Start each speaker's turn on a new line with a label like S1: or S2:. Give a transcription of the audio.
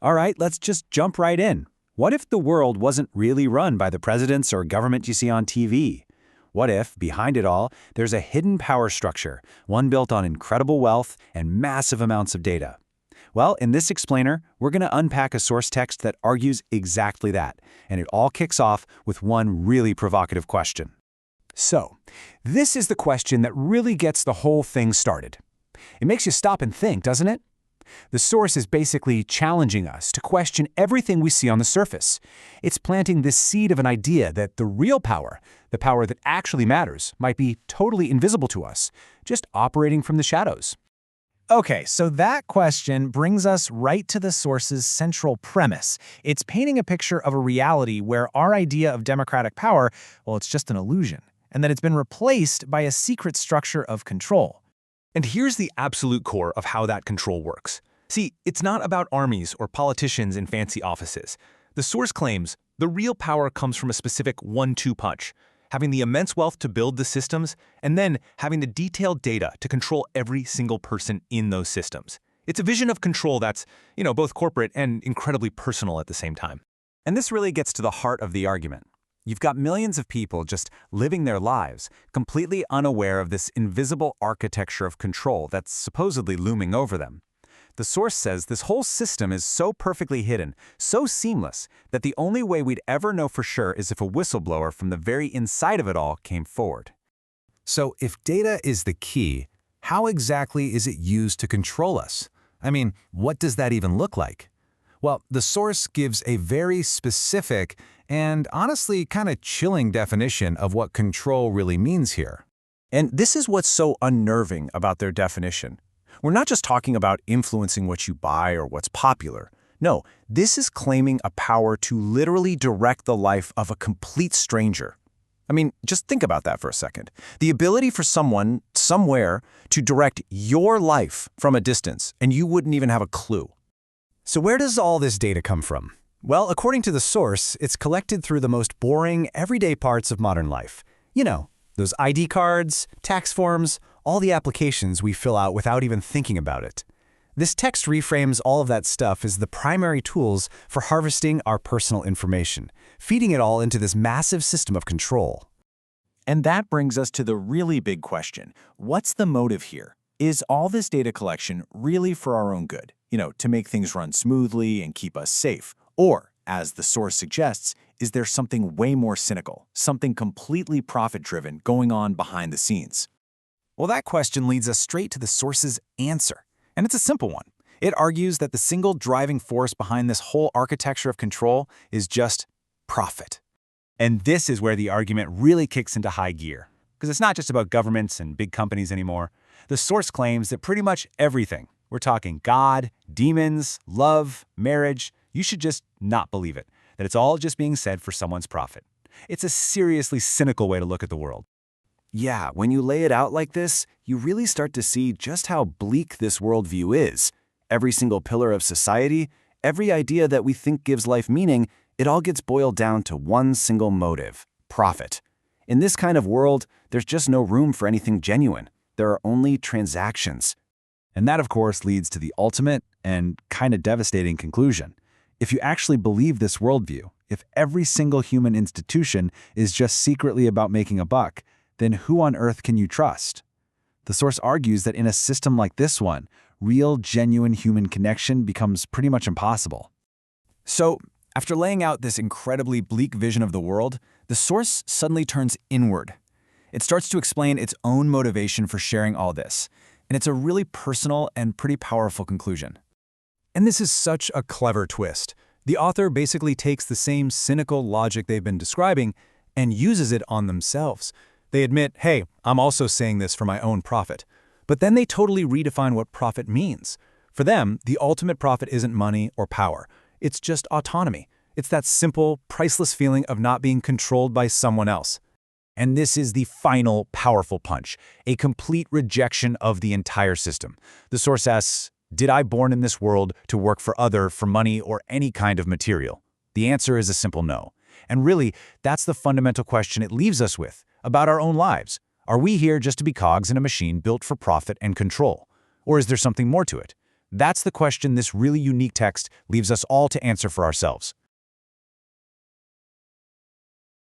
S1: All right, let's just jump right in. What if the world wasn't really run by the presidents or government you see on TV? What if, behind it all, there's a hidden power structure, one built on incredible wealth and massive amounts of data? Well, in this explainer, we're going to unpack a source text that argues exactly that, and it all kicks off with one really provocative question.
S2: So, this is the question that really gets the whole thing started. It makes you stop and think, doesn't it? The source is basically challenging us to question everything we see on the surface. It's planting this seed of an idea that the real power, the power that actually matters, might be totally invisible to us, just operating from the shadows.
S3: Okay, so that question brings us right to the source's central premise. It's painting a picture of a reality where our idea of democratic power, well, it's just an illusion, and that it's been replaced by a secret structure of control.
S4: And here's the absolute core of how that control works. See, it's not about armies or politicians in fancy offices. The source claims the real power comes from a specific 1-2 punch, having the immense wealth to build the systems, and then having the detailed data to control every single person in those systems. It's a vision of control that's, both corporate and incredibly personal at the same time.
S1: And this really gets to the heart of the argument. You've got millions of people just living their lives, completely unaware of this invisible architecture of control that's supposedly looming over them. The source says this whole system is so perfectly hidden, so seamless, that the only way we'd ever know for sure is if a whistleblower from the very inside of it all came forward.
S5: So if data is the key, how exactly is it used to control us? I mean, what does that even look like? Well, the source gives a very specific and honestly kind of chilling definition of what control really means here.
S2: And this is what's so unnerving about their definition. We're not just talking about influencing what you buy or what's popular. No, this is claiming a power to literally direct the life of a complete stranger. I mean, just think about that for a second. The ability for someone, somewhere, to direct your life from a distance, and you wouldn't even have a clue. So where does all this data come from? Well, according to the source, it's collected through the most boring, everyday parts of modern life. You know, those ID cards, tax forms, all the applications we fill out without even thinking about it. This text reframes all of that stuff as the primary tools for harvesting our personal information, feeding it all into this massive system of control.
S3: And that brings us to the really big question. What's the motive here? Is all this data collection really for our own good? To make things run smoothly and keep us safe? Or, as the source suggests, is there something way more cynical, something completely profit-driven going on behind the scenes?
S2: Well, that question leads us straight to the source's answer. And it's a simple one. It argues that the single driving force behind this whole architecture of control is just profit. And this is where the argument really kicks into high gear. Because it's not just about governments and big companies anymore. The source claims that pretty much everything, we're talking God, demons, love, marriage, you should just not believe it, that it's all just being said for someone's profit. It's a seriously cynical way to look at the world. Yeah, when you lay it out like this, you really start to see just how bleak this worldview is. Every single pillar of society, every idea that we think gives life meaning, it all gets boiled down to one single motive: profit. In this kind of world, there's just no room for anything genuine. There are only transactions. And that, of course, leads to the ultimate and kind of devastating conclusion. If you actually believe this worldview, if every single human institution is just secretly about making a buck, then who on earth can you trust? The source argues that in a system like this one, real, genuine human connection becomes pretty much impossible. So, after laying out this incredibly bleak vision of the world, the source suddenly turns inward. It starts to explain its own motivation for sharing all this, and it's a really personal and pretty powerful conclusion. And this is such a clever twist. The author basically takes the same cynical logic they've been describing and uses it on themselves. They admit, hey, I'm also saying this for my own profit. But then they totally redefine what profit means. For them, the ultimate profit isn't money or power. It's just autonomy. It's that simple, priceless feeling of not being controlled by someone else. And this is the final powerful punch, a complete rejection of the entire system. The source asks, did I born in this world to work for money or any kind of material? The answer is a simple no. And really, that's the fundamental question it leaves us with about our own lives. Are we here just to be cogs in a machine built for profit and control? Or is there something more to it? That's the question this really unique text leaves us all to answer for ourselves.